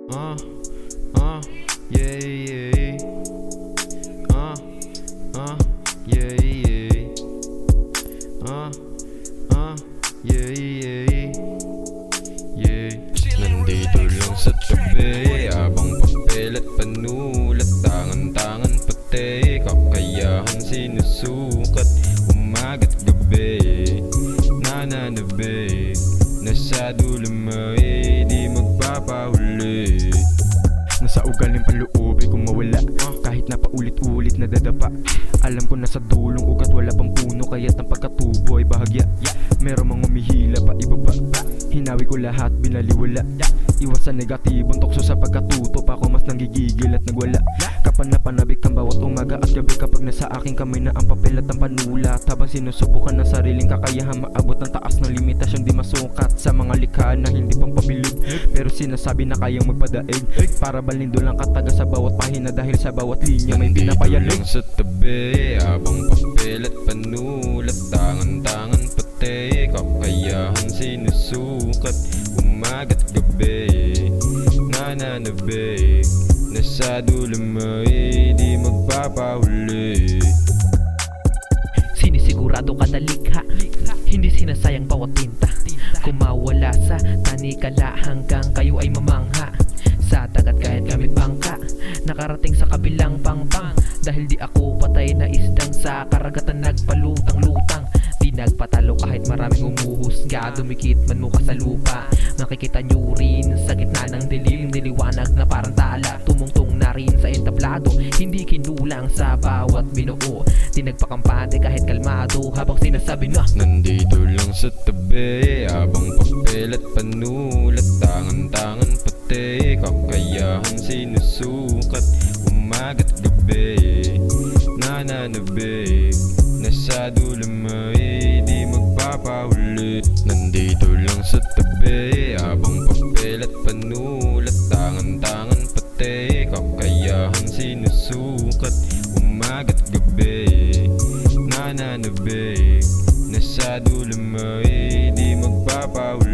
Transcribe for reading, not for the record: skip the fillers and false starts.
Uh, yeah, yeah. Yeah, yeah. Yeah, yeah. Yeah. Nandito lang sa tabi, abang papel at panulat, tangan-tangan pati, kakayahan sinusukat, umaga't gabi, nananabik, nasa dulo may di magpapahuli. Nasa ugaling paluobi kung mawala, kahit na paulit-ulit na dadapa. Alam ko nasa dulong ugat wala pang puno, kaya't ang pagkatubo ay bahagya. Meron mang umihila pa ibaba, hinawi ko lahat binaliwala. Iwas sa negatibong tukso sa pagkatuto pa ako mas nanggigigil at nagwala. Kapanapanabik ang bawat umaga at gabi kapag nasa aking kamay na ang papel at ang panulat, habang sinusubukan ng sariling kakayahan maabot ng taas ng limitasyong di masukat sa mga likha na hindi pang pabilib, pero sinasabi na kayang magpadaig. Para balindo lang kataga sa bawat pahina dahil sa bawat linya may pinapayalig. Sa tabi, abang papel at panulat, tangan-tangan pati, kakayahan sinusukat, umaga't gabi, nananabik, nasa dulo may di magpapahuli. Sinisigurado kada likha, hindi sinasayang bawat tinta. Kumawala sa tanikala hanggang kayo ay mamangha. Sa dagat kahit gamit bangka, nakarating sa kabilang pangpang. Dahil di ako patay na isdang sa karagatan nagpalutang-lutang. Di nagpatalo kahit maraming umuhusga, dumikit man mukha sa lupa. Makikita nyo rin sa gitna ng dilim, niliwanag na parang tala, tumungtong na rin sa entablado, hindi kinulang sa bawat binuo. Di nagpakampante kahit kalmado habang sinasabi na nandito lang sa tabi, abang papel at panulat, tangan-tangan pati, kakayahan sinusukat, umaga't gabi, nananabik, nasa dulo may di magpapahuli. Nandito lang sa tabi, abang papel at panulat, tangan-tangan pati, kakayahan sinusukat, umaga't gabi, nananabik, nasa dulo may di magpapahuli.